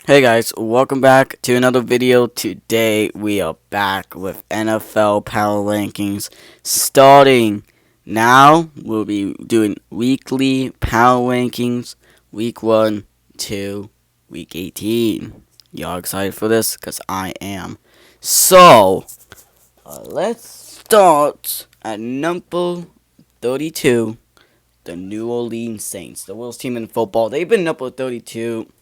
Hey guys, welcome back to another video. Today we are back with NFL Power Rankings. Starting now, we'll be doing weekly Power Rankings, week 1 to week 18. Y'all excited for this? Because I am. So, let's start at number 32, the New Orleans Saints, the worst team in football. They've been number 32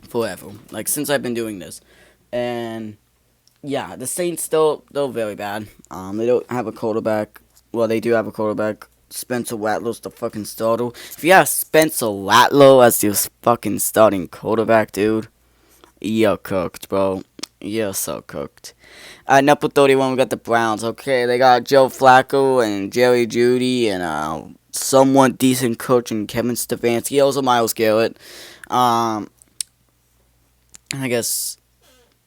forever, like since I've been doing this. And yeah, the Saints still very bad. They don't have a quarterback. Well, they do have a quarterback. Spencer Rattler's the fucking starter. If you have Spencer Rattler as your fucking starting quarterback, dude, you're cooked, bro. You're so cooked. At number 31, we got the Browns. Okay, they got Joe Flacco and Jerry Jeudy and somewhat decent coach and Kevin Stefanski. Also Myles Garrett. I guess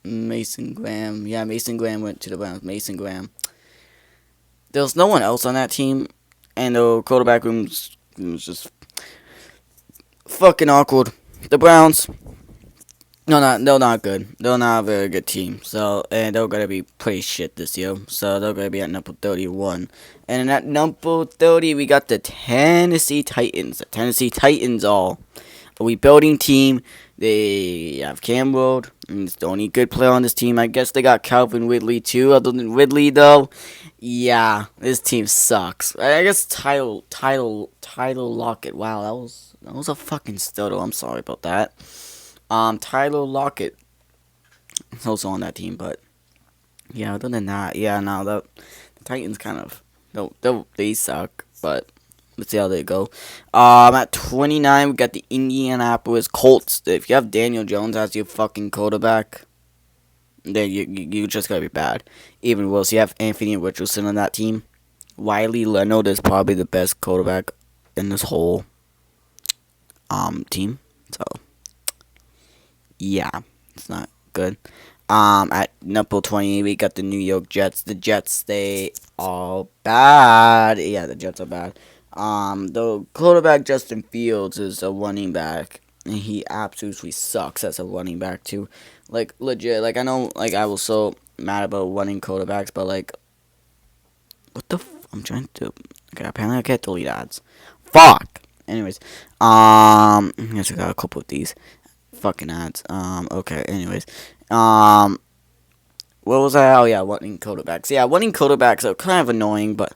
Mason Graham. Yeah, Mason Graham went to the Browns. Mason Graham. There was no one else on that team, and the quarterback room was just fucking awkward. The Browns, they're not good. They're not a very good team. So, and they're gonna be pretty shit this year. So they're gonna be at number 31. And at number 30, we got the Tennessee Titans. The Tennessee Titans are a rebuilding team. They have Cam Ward, and it's the only good player on this team. I guess they got Calvin Ridley too. Other than Ridley, though, yeah, this team sucks. I guess Tyler Lockett. Wow, that was a fucking stutter. I'm sorry about that. Tyler Lockett is also on that team, but yeah, other than that, yeah, no, the Titans kind of they suck, but. Let's see how they go. At 29, we got the Indianapolis Colts. If you have Daniel Jones as your fucking quarterback, then you just gotta be bad. Even worse, you have Anthony Richardson on that team. Riley Leonard is probably the best quarterback in this whole team. So yeah, it's not good. At number 20, we got the New York Jets. The Jets, they are bad. Yeah, the Jets are bad. The quarterback Justin Fields is a running back, and he absolutely sucks as a running back too. Like legit, like I know, like I was so mad about running quarterbacks, but like, what the? I'm trying to. Okay, apparently I can't delete ads. Fuck. Anyways, I guess I got a couple of these fucking ads. Okay. Anyways, what was I? Oh yeah, running quarterbacks. Yeah, running quarterbacks are kind of annoying, but.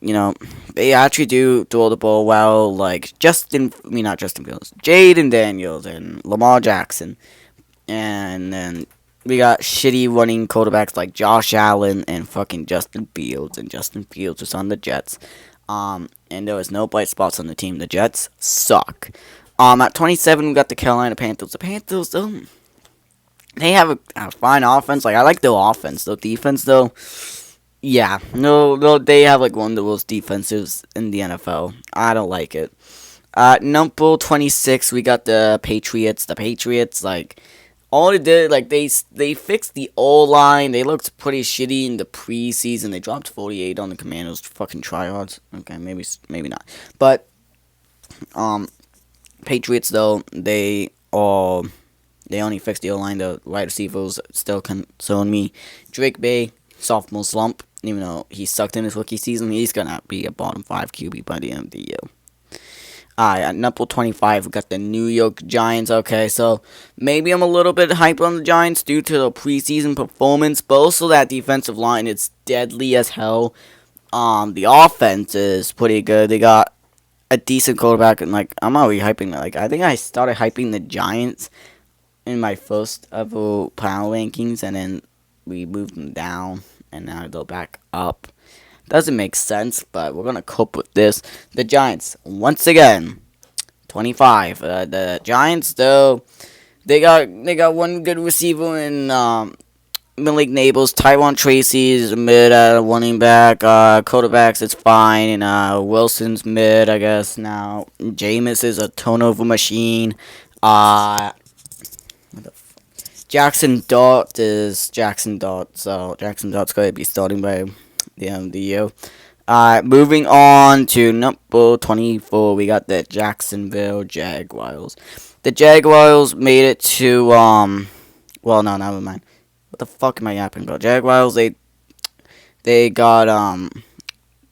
You know, they actually do throw the ball well, like not Justin Fields, Jaden Daniels and Lamar Jackson. And then we got shitty running quarterbacks like Josh Allen and fucking Justin Fields. And Justin Fields was on the Jets. And there was no bright spots on the team. The Jets suck. At 27, we got the Carolina Panthers. The Panthers, though, they have a fine offense. Like, I like their offense. Their defense, though. Yeah, no, they have like one of the worst defenses in the NFL. I don't like it. Number 26, we got the Patriots. The Patriots, like, all they did, like, they fixed the O-line. They looked pretty shitty in the preseason. They dropped 48 on the Commanders. Fucking tryhards. Okay, maybe not. But, Patriots, though, they only fixed the O-line. The wide receivers still concern me. Drake May, sophomore slump. Even though he sucked in his rookie season, he's gonna be a bottom 5 QB by the end of the year. At number 25, we got the New York Giants. Okay, so maybe I'm a little bit hyped on the Giants due to the preseason performance, but also that defensive line is deadly as hell. The offense is pretty good. They got a decent quarterback, and like I'm already hyping. Like I think I started hyping the Giants in my first ever power rankings, and then we moved them down. And now they'll back up. Doesn't make sense, but we're gonna cope with this. The Giants, once again, 25. The Giants, though, they got one good receiver in Malik Nabels. Tyron Tracy is mid at running back. Quarterbacks, it's fine. And Wilson's mid, I guess. Now Jameis is a turnover machine. Jackson Dart is Jackson Dart, so Jackson Dart's going to be starting by the end of the year. Moving on to number 24, we got the Jacksonville Jaguars. The Jaguars made it to well, no, never mind. What the fuck am I yapping about? Jaguars, they got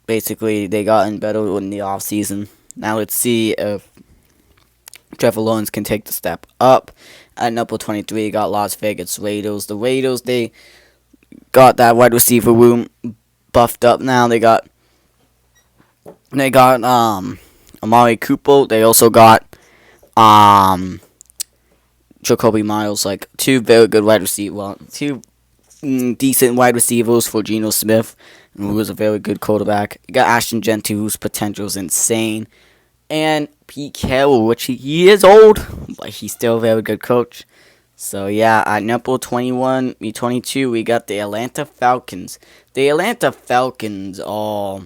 basically they got in better in the off season. Now let's see if Trevor Lawrence can take the step up. At number 23, got Las Vegas Raiders. The Raiders, they got that wide receiver room buffed up now. They got Amari Cooper. They also got Jacoby Myers, like two very good wide receivers, two decent wide receivers for Geno Smith, who was a very good quarterback. You got Ashton Jeanty, whose potential is insane, and Pete Carroll, which he is old, but he's still a very good coach. So yeah, at number 22, we got the Atlanta Falcons. The Atlanta Falcons are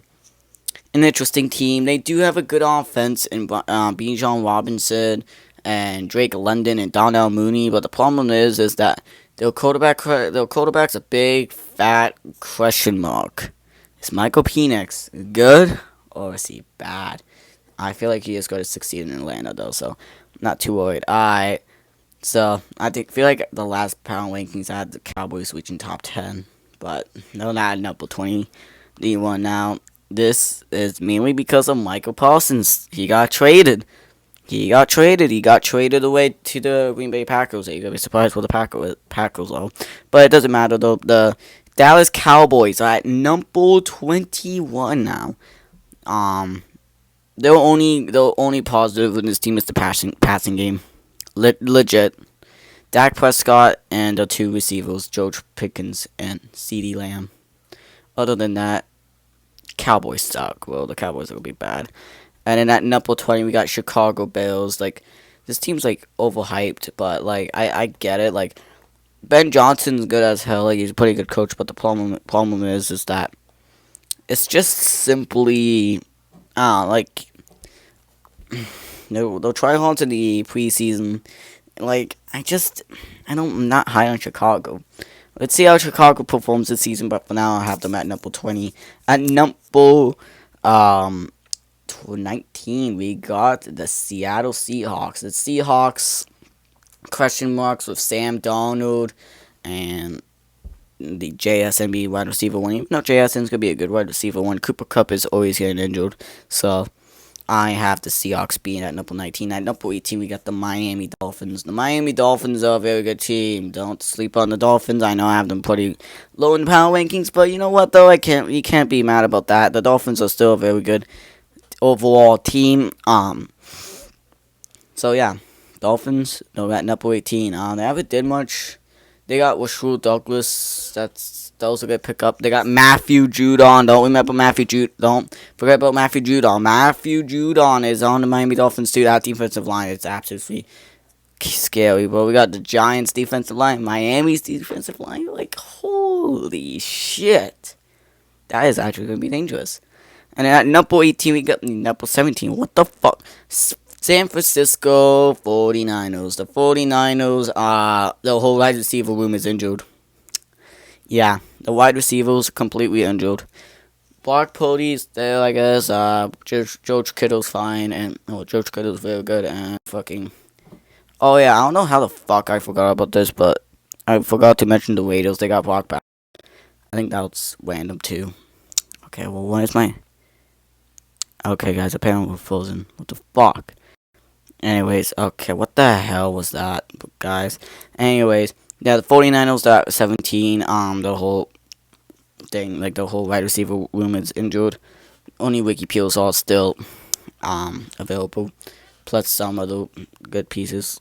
an interesting team. They do have a good offense in Bijan Robinson and Drake London and Donnell Mooney, but the problem is that their quarterback's a big fat question mark. Is Michael Penix good or is he bad? I feel like he is going to succeed in Atlanta though, so I'm not too worried. So I feel like the last pound rankings I had the Cowboys reaching top 10, but they're not number 21 now. This is mainly because of Michael Parsons. He got traded. He got traded away to the Green Bay Packers. You're going to be surprised what the Packers are. But it doesn't matter, though. The Dallas Cowboys are at number 21 now. The only positive in this team is the passing game. Legit. Dak Prescott and the two receivers, George Pickens and CeeDee Lamb. Other than that, Cowboys suck. Well, the Cowboys are going to be bad. And then at number 20, we got Chicago Bears. Like, this team's, like, overhyped, but, like, I get it. Like, Ben Johnson's good as hell. Like, he's a pretty good coach, but the problem is that it's just simply, like, they'll try hard in the preseason. Like, I'm not high on Chicago. Let's see how Chicago performs this season, but for now, I have them at number 20. At number, 19, we got the Seattle Seahawks. The Seahawks, question marks with Sam Darnold and the JSN wide receiver one. Even though JSN's going to be a good wide receiver one, Cooper Kupp is always getting injured. So I have the Seahawks being at number 19. At number 18, we got the Miami Dolphins. The Miami Dolphins are a very good team. Don't sleep on the Dolphins. I know I have them pretty low in power rankings, but you know what, though? You can't be mad about that. The Dolphins are still a very good overall team. So yeah, Dolphins, they're at number 18. They haven't did much. They got Rasul Douglas. That was a good pickup. They got Matthew Judon. Don't forget about Matthew Judon. Matthew Judon is on the Miami Dolphins too. That defensive line is absolutely scary. But we got the Giants defensive line, Miami's defensive line. Like, holy shit, that is actually gonna be dangerous. And then at number 18, we got number 17. What the fuck? San Francisco 49ers. The 49ers, the whole wide receiver room is injured. Yeah, the wide receivers completely injured. Brock Purdy's there, I guess. George Kittle's fine. And, George Kittle's very good. And fucking... Oh, yeah, I don't know how the fuck I forgot about this, but I forgot to mention the Raiders. They got Brock back. I think that's random, too. Okay, well, what is my... Okay, guys, apparently we're frozen. What the fuck? Anyways, okay, what the hell was that, guys? Anyways, yeah, the 49ers are at 17. The whole thing, like, the whole wide receiver room is injured. Only Ricky Peels are still, available. Plus some other good pieces.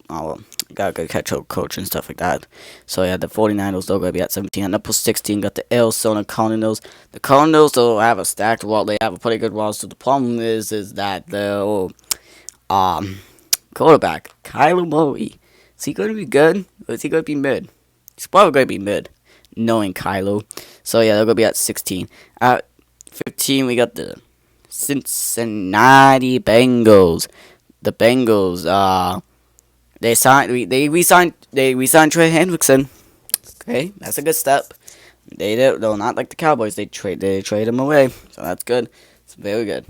Got a good catch-up coach and stuff like that. So, yeah, the 49ers, they're going to be at 17. At number 16, got the Arizona Cardinals. The Cardinals, they'll have a stacked wall. They have a pretty good roster. The problem is that their quarterback, Kyler Murray, is he going to be good or is he going to be mid? He's probably going to be mid, knowing Kyler. So, yeah, they're going to be at 16. At 15, we got the Cincinnati Bengals. The Bengals, They re-signed Trey Hendrickson. Okay, that's a good step. They're not like the Cowboys. They trade him away, so that's good. It's very good.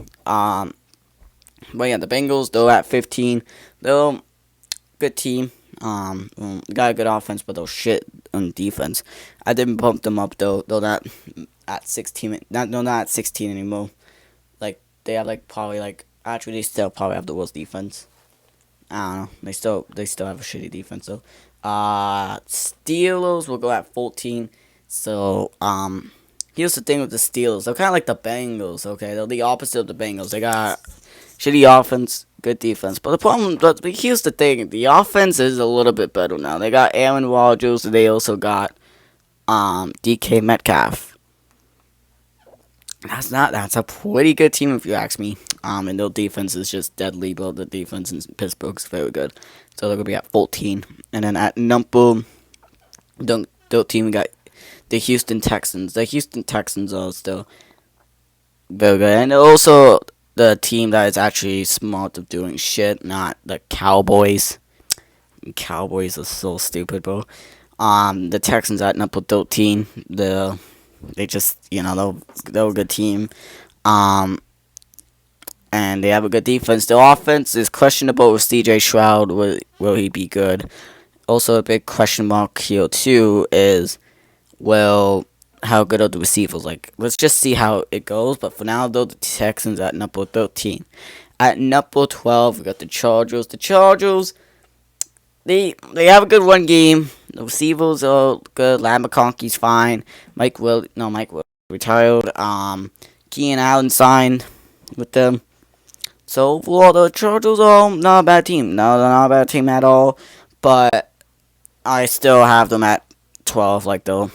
But yeah, the Bengals, they're at 15. They're good team. Got a good offense, but they'll shit on defense. I didn't bump them up though. They're not at 16. Not at 16 anymore. Like they have like probably like actually they still probably have the worst defense. I don't know. They still have a shitty defense though. Steelers will go at 14. So here's the thing with the Steelers. They're kind of like the Bengals. Okay, they're the opposite of the Bengals. They got shitty offense, good defense. But here's the thing: the offense is a little bit better now. They got Aaron Rodgers. They also got DK Metcalf. That's a pretty good team if you ask me. And their defense is just deadly, but the defense in Pittsburgh's very good. So they're gonna be at 14, and then at number, their team got the Houston Texans. The Houston Texans are still very good, and also the team that is actually smart of doing shit, not the Cowboys. Cowboys are so stupid, bro. The Texans at number 13. They just they're a good team. And they have a good defense. Their offense is questionable with C.J. Stroud. Will he be good? Also, a big question mark here too is, well, how good are the receivers? Like, let's just see how it goes. But for now, though, the Texans at number 13. At number 12, we got the Chargers. The Chargers, they have a good run game. The receivers are good. Lamb McConkey's fine. Mike Will retired. Keenan Allen signed with them. So overall, the Chargers are not a bad team. No, they're not a bad team at all. But I still have them at 12. Like they'll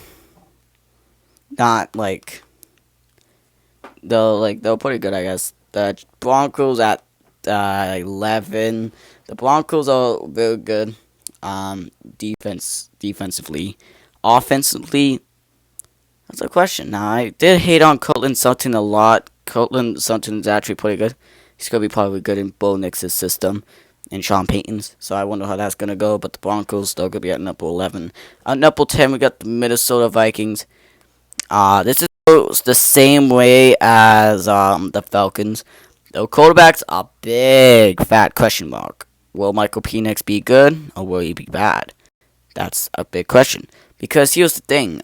not like they're pretty good, I guess. The Broncos at 11. The Broncos are very good. Defensively, offensively, that's a question. Now I did hate on Cortland Sutton a lot. Cortland Sutton is actually pretty good. He's gonna be probably good in Bo Nix's system and Sean Payton's. So I wonder how that's gonna go. But the Broncos, they're gonna be at number 11. At number 10, we got the Minnesota Vikings. This is the same way as the Falcons. The quarterback's a big fat question mark. Will Michael Penix be good or will he be bad? That's a big question. Because here's the thing.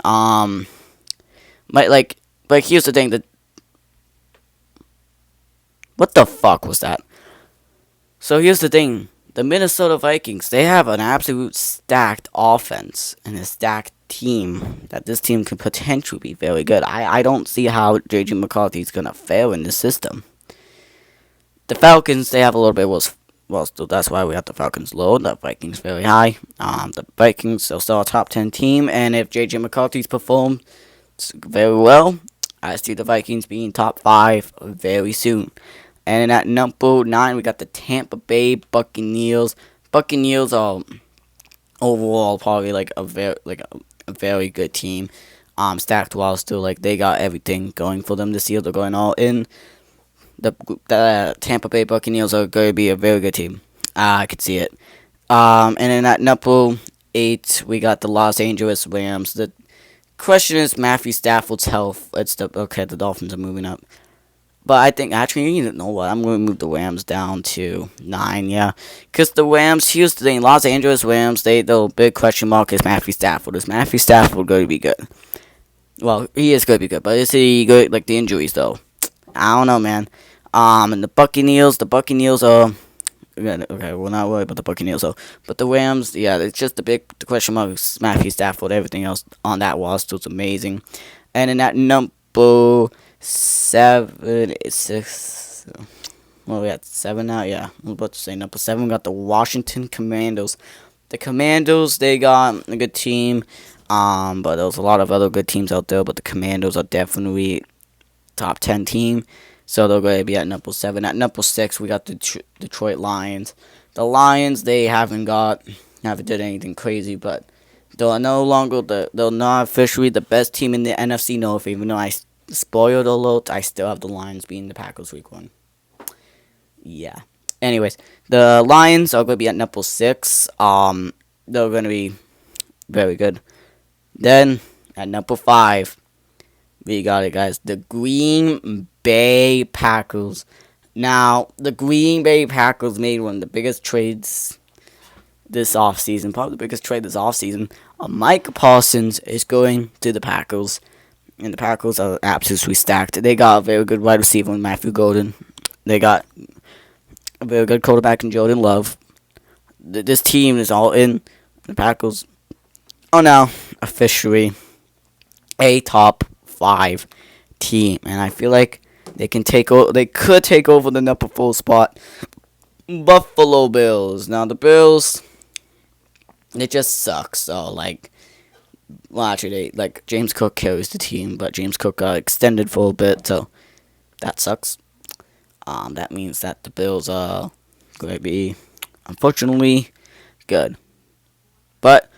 Here's the thing. What the fuck was that? So here's the thing. The Minnesota Vikings, they have an absolute stacked offense and a stacked team that this team could potentially be very good. I don't see how J.J. McCarthy's going to fail in this system. The Falcons, they have a little bit worse. Well, so that's why we have the Falcons low, the Vikings very high. The Vikings, they'll still a top 10 team, and if J.J. McCarthy's performed very well, I see the Vikings being top 5 very soon. And at number 9, we got the Tampa Bay Buccaneers. Buccaneers are overall probably like a very good team. Stacked well still, like they got everything going for them this year. They're going all in. The Tampa Bay Buccaneers are going to be a very good team. I could see it. And then at number 8, we got the Los Angeles Rams. The question is Matthew Stafford's health. The Dolphins are moving up. But I think, actually, you know what, I'm going to move the Rams down to 9, yeah. Because the Rams, here's the thing, Los Angeles Rams, the big question mark is Matthew Stafford. Is Matthew Stafford going to be good? Well, he is going to be good, but is he good, like, the injuries, though? I don't know, man. And the Buccaneers are, okay, we're not worried about the Buccaneers, though. But the Rams, yeah, it's just the question mark is Matthew Stafford. Everything else on that roster is amazing. And in that number 7, 6. Well, we got 7 now. Yeah, I'm about to say number 7. We got the Washington Commandos. The Commandos, they got a good team. But there's a lot of other good teams out there. But the Commandos are definitely top 10 team. So they're going to be at number 7. At number 6, we got the Detroit Lions. The Lions, they haven't did anything crazy, but they're they're not officially the best team in the NFC North, even though spoiled alert, I still have the Lions being the Packers week 1. Yeah. Anyways, the Lions are going to be at number 6. They're going to be very good. Then, at number 5, we got it, guys. The Green Bay Packers. Now, the Green Bay Packers made one of the biggest trades this offseason, probably the biggest trade this offseason. Mike Parsons is going to the Packers, and the Packers are absolutely stacked. They got a very good wide receiver in Matthew Golden. They got a very good quarterback in Jordan Love. This team is all in. The Packers are now officially a top 5 team, and I feel like they can They could take over the number 4 spot. Buffalo Bills. Now the Bills, they just suck. So well, actually, James Cook carries the team, but James Cook got extended for a bit, so that sucks. That means that the Bills are going to be, unfortunately, good. But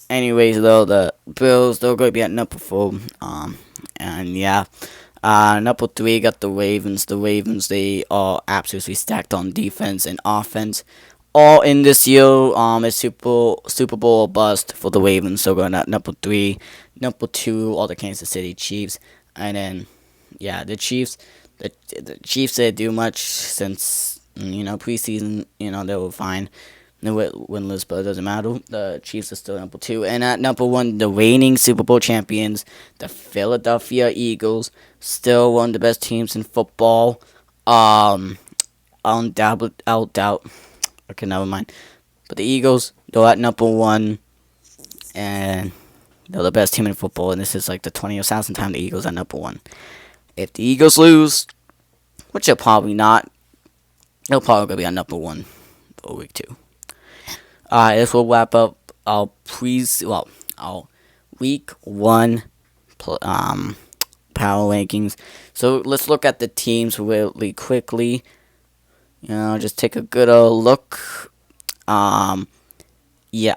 anyways, though, the Bills, they're going to be at number 4. And yeah. Number 3 got the Ravens. The Ravens, they are absolutely stacked on defense and offense. All in this year, it's Super Bowl bust for the Ravens. So going at number 3. Number 2 are the Kansas City Chiefs. And then, yeah, the Chiefs. The Chiefs didn't do much since, preseason. They were fine. They were winless, but it doesn't matter. The Chiefs are still number 2. And at number 1, the reigning Super Bowl champions, the Philadelphia Eagles. Still one of the best teams in football. I'll doubt. Okay, never mind. But the Eagles, they're at number 1. And they're the best team in football. And this is like the 20,000th time the Eagles are number 1. If the Eagles lose, which they're probably not, they're probably going to be on number 1 for week 2. This will wrap up our week 1 power rankings. So let's look at the teams really quickly. Just take a good old look. Yeah.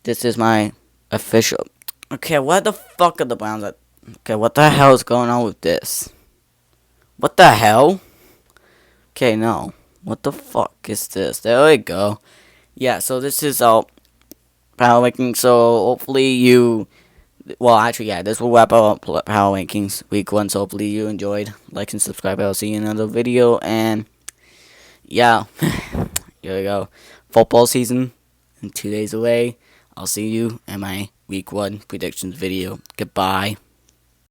This is my official. Okay, what the fuck are the Browns at? Okay, what the hell is going on with this? What the hell? Okay, no. What the fuck is this? There we go. Yeah, so this is our power rankings. So hopefully this will wrap up our power rankings week 1. So hopefully you enjoyed. Like and subscribe. I'll see you in another video. And yeah, here we go. Football season in 2 days away. I'll see you in my week 1 predictions video. Goodbye.